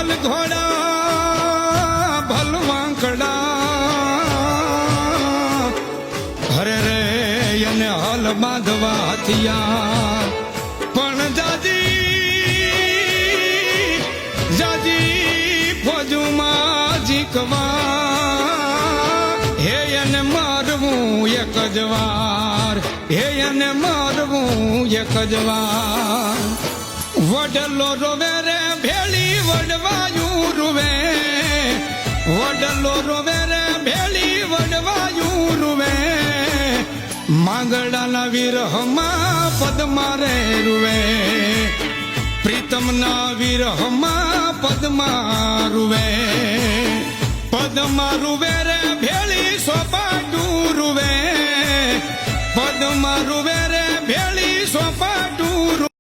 હાલ ઘોડા ભલવાંકડા હરે રે એને હાલ બાંધવા હથિયાર પણ જાજી ફોજમાં જીકવા હે એને મારવું એક જ વાર હે એને મારવું એક જ વાર વડલો રોવે રે ભેળી વડવાયું રૂવે વડલો રોવે રે ભેળી વડવાયું રૂવે માંગડાના વિરહમાં પદમા રે રૂવે પ્રીતમના વિરહમાં પદમા રૂવે પદમા રૂવે રે ભેળી સોપાટું રૂવે પદમા રૂવે રે